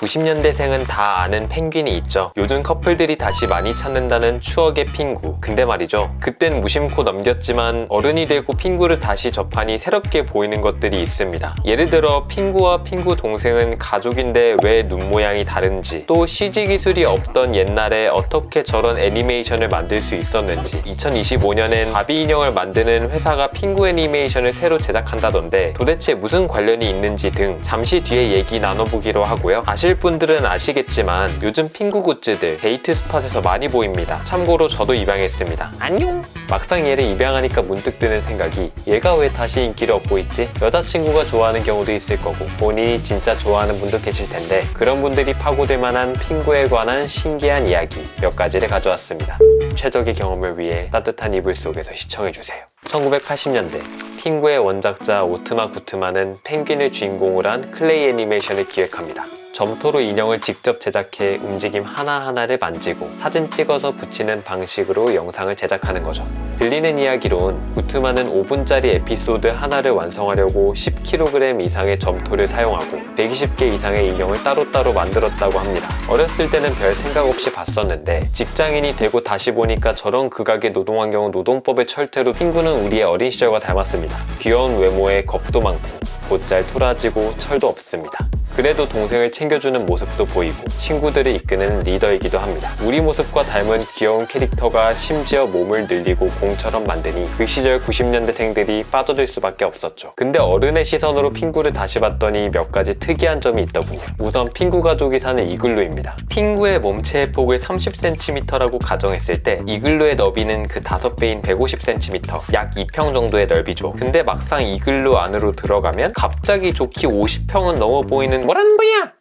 90년대생은 다 아는 펭귄이 있죠. 요즘 커플들이 다시 많이 찾는다는 추억의 핑구. 근데 말이죠, 그땐 무심코 넘겼지만 어른이 되고 핑구를 다시 접하니 새롭게 보이는 것들이 있습니다. 예를 들어 핑구와 핑구 동생은 가족인데 왜 눈 모양이 다른지, 또 CG 기술이 없던 옛날에 어떻게 저런 애니메이션을 만들 수 있었는지, 2025년엔 바비 인형을 만드는 회사가 핑구 애니메이션을 새로 제작한다던데 도대체 무슨 관련이 있는지 등 잠시 뒤에 얘기 나눠보기로 하고요. 아실 분들은 아시겠지만 요즘 핑구 굿즈들 데이트 스팟에서 많이 보입니다. 참고로 저도 입양했습니다. 안녕! 막상 얘를 입양하니까 문득 드는 생각이, 얘가 왜 다시 인기를 얻고 있지? 여자친구가 좋아하는 경우도 있을 거고 본인이 진짜 좋아하는 분도 계실 텐데, 그런 분들이 파고들 만한 핑구에 관한 신기한 이야기 몇 가지를 가져왔습니다. 최적의 경험을 위해 따뜻한 이불 속에서 시청해주세요. 1980년대 핑구의 원작자 오트마 구트마는 펭귄을 주인공으로 한 클레이 애니메이션을 기획합니다. 점토로 인형을 직접 제작해 움직임 하나하나를 만지고 사진 찍어서 붙이는 방식으로 영상을 제작하는 거죠. 들리는 이야기론 구트마는 5분짜리 에피소드 하나를 완성하려고 10kg 이상의 점토를 사용하고 120개 이상의 인형을 따로따로 만들었다고 합니다. 어렸을 때는 별 생각 없이 봤었는데 직장인이 되고 다시 보니까 저런 극악의 노동환경은 노동법의 철퇴로 핑구는 우리의 어린 시절과 닮았습니다. 귀여운 외모에 겁도 많고 곧잘 토라지고 철도 없습니다. 그래도 동생을 챙겨주는 모습도 보이고 친구들을 이끄는 리더이기도 합니다. 우리 모습과 닮은 귀여운 캐릭터가 심지어 몸을 늘리고 공처럼 만드니 그 시절 90년대생들이 빠져들 수밖에 없었죠. 근데 어른의 시선으로 핑구를 다시 봤더니 몇 가지 특이한 점이 있더군요. 우선 핑구 가족이 사는 이글루입니다. 핑구의 몸체의 폭을 30cm라고 가정했을 때 이글루의 너비는 그 5배인 150cm, 약 2평 정도의 넓이죠. 근데 막상 이글루 안으로 들어가면 갑자기 좋게 50평은 넘어 보이는 뭐라는 거야?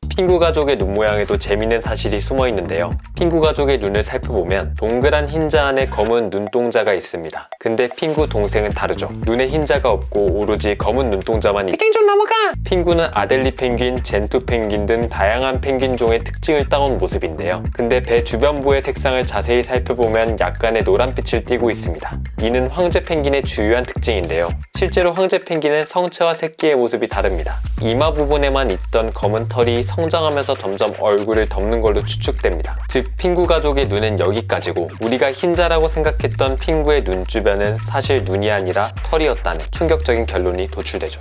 핑구 가족의 눈 모양에도 재밌는 사실이 숨어 있는데요. 핑구 가족의 눈을 살펴보면 동그란 흰자 안에 검은 눈동자가 있습니다. 근데 핑구 동생은 다르죠. 눈에 흰자가 없고 오로지 검은 눈동자만 있고, 좀 넘어가! 핑구는 아델리 펭귄, 젠투 펭귄 등 다양한 펭귄종의 특징을 따온 모습인데요. 근데 배 주변부의 색상을 자세히 살펴보면 약간의 노란빛을 띠고 있습니다. 이는 황제 펭귄의 주요한 특징인데요. 실제로 황제 펭귄은 성체와 새끼의 모습이 다릅니다. 이마 부분에만 있던 검은 털이 성장하면서 점점 얼굴을 덮는 걸로 추측됩니다. 즉 핑구 가족의 눈은 여기까지고 우리가 흰자라고 생각했던 핑구의 눈 주변은 사실 눈이 아니라 털이었다는 충격적인 결론이 도출되죠.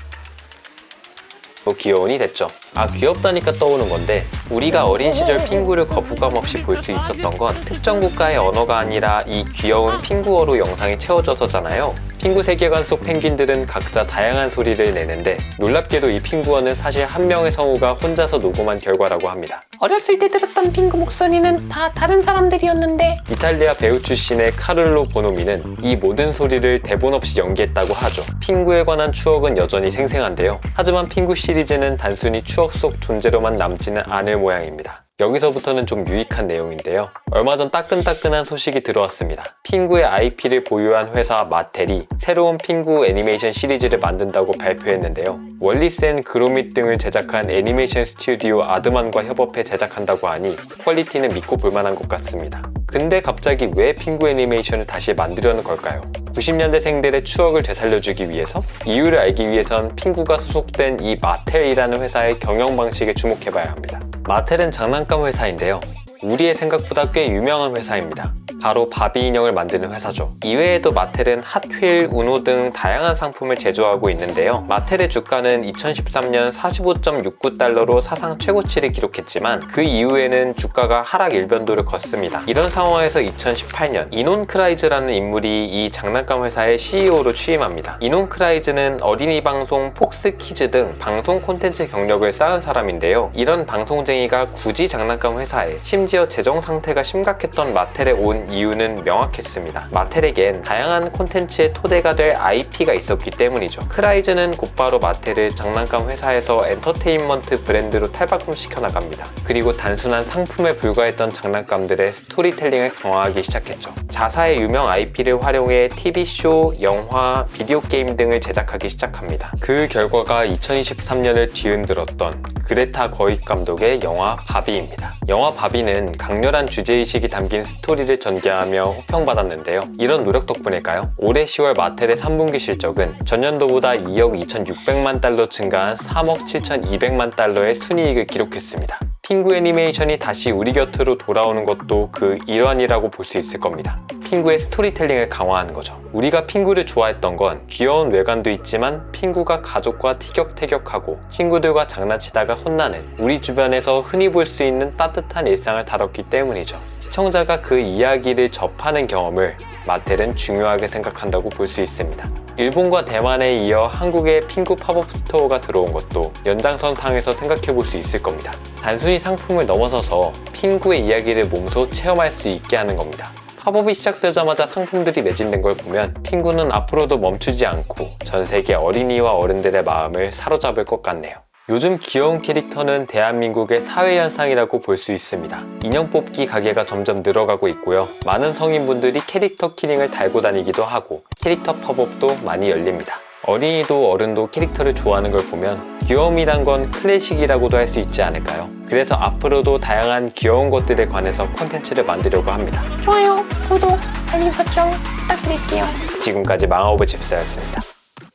귀여운이 됐죠. 귀엽다니까 떠오는 건데, 우리가 어린 시절 핑구를 거부감 없이 볼 수 있었던 건 특정 국가의 언어가 아니라 이 귀여운 핑구어로 영상이 채워져서잖아요. 핑구 세계관 속 펭귄들은 각자 다양한 소리를 내는데 놀랍게도 이 핑구어는 사실 한 명의 성우가 혼자서 녹음한 결과라고 합니다. 어렸을 때 들었던 핑구 목소리는 다 다른 사람들이었는데. 이탈리아 배우 출신의 카를로 보노미는 이 모든 소리를 대본 없이 연기했다고 하죠. 핑구에 관한 추억은 여전히 생생한데요. 하지만 핑구 시리즈는 단순히 추억 속 존재로만 남지는 않을 모양입니다. 여기서부터는 좀 유익한 내용인데요. 얼마 전 따끈따끈한 소식이 들어왔습니다. 핑구의 IP를 보유한 회사 마텔이 새로운 핑구 애니메이션 시리즈를 만든다고 발표했는데요. 월리센, 그로밋 등을 제작한 애니메이션 스튜디오 아드만과 협업해 제작한다고 하니 퀄리티는 믿고 볼만한 것 같습니다. 근데 갑자기 왜 핑구 애니메이션을 다시 만들려는 걸까요? 90년대생들의 추억을 되살려주기 위해서? 이유를 알기 위해선 핑구가 소속된 이 마텔이라는 회사의 경영 방식에 주목해봐야 합니다. 마텔은 장난감 회사인데요. 우리의 생각보다 꽤 유명한 회사입니다. 바로 바비 인형을 만드는 회사죠. 이외에도 마텔은 핫휠, 우노 등 다양한 상품을 제조하고 있는데요. 마텔의 주가는 2013년 45.69달러로 사상 최고치를 기록했지만 그 이후에는 주가가 하락 일변도를 걷습니다. 이런 상황에서 2018년 이논 크라이즈라는 인물이 이 장난감 회사의 CEO로 취임합니다. 이논 크라이즈는 어린이 방송 폭스키즈 등 방송 콘텐츠 경력을 쌓은 사람인데요. 이런 방송쟁이가 굳이 장난감 회사에, 심지어 재정 상태가 심각했던 마텔에 온 이유는 명확했습니다. 마텔에겐 다양한 콘텐츠의 토대가 될 IP가 있었기 때문이죠. 크라이즈는 곧바로 마텔을 장난감 회사에서 엔터테인먼트 브랜드로 탈바꿈시켜 나갑니다. 그리고 단순한 상품에 불과했던 장난감들의 스토리텔링을 강화하기 시작했죠. 자사의 유명 IP를 활용해 TV쇼, 영화, 비디오 게임 등을 제작하기 시작합니다. 그 결과가 2023년을 뒤흔들었던 그레타 거익 감독의 영화 바비입니다. 영화 바비는 강렬한 주제의식이 담긴 스토리를 전개하며 호평받았는데요. 이런 노력 덕분일까요? 올해 10월 마텔의 3분기 실적은 전년도보다 2억 2,600만 달러 증가한 3억 7,200만 달러의 순이익을 기록했습니다. 핑구 애니메이션이 다시 우리 곁으로 돌아오는 것도 그 일환이라고 볼 수 있을 겁니다. 핑구의 스토리텔링을 강화하는 거죠. 우리가 핑구를 좋아했던 건 귀여운 외관도 있지만 핑구가 가족과 티격태격하고 친구들과 장난치다가 혼나는 우리 주변에서 흔히 볼 수 있는 따뜻한 일상을 다뤘기 때문이죠. 시청자가 그 이야기를 접하는 경험을 마텔은 중요하게 생각한다고 볼 수 있습니다. 일본과 대만에 이어 한국에 핑구 팝업 스토어가 들어온 것도 연장선상에서 생각해 볼 수 있을 겁니다. 단순히 상품을 넘어서서 핑구의 이야기를 몸소 체험할 수 있게 하는 겁니다. 팝업이 시작되자마자 상품들이 매진된 걸 보면 핑구는 앞으로도 멈추지 않고 전 세계 어린이와 어른들의 마음을 사로잡을 것 같네요. 요즘 귀여운 캐릭터는 대한민국의 사회현상이라고 볼 수 있습니다. 인형 뽑기 가게가 점점 늘어가고 있고요. 많은 성인분들이 캐릭터 키링을 달고 다니기도 하고 캐릭터 팝업도 많이 열립니다. 어린이도 어른도 캐릭터를 좋아하는 걸 보면 귀여움이란 건 클래식이라고도 할 수 있지 않을까요? 그래서 앞으로도 다양한 귀여운 것들에 관해서 콘텐츠를 만들려고 합니다. 좋아요, 구독, 알림 설정 부탁드릴게요. 지금까지 망아 오브 집사였습니다.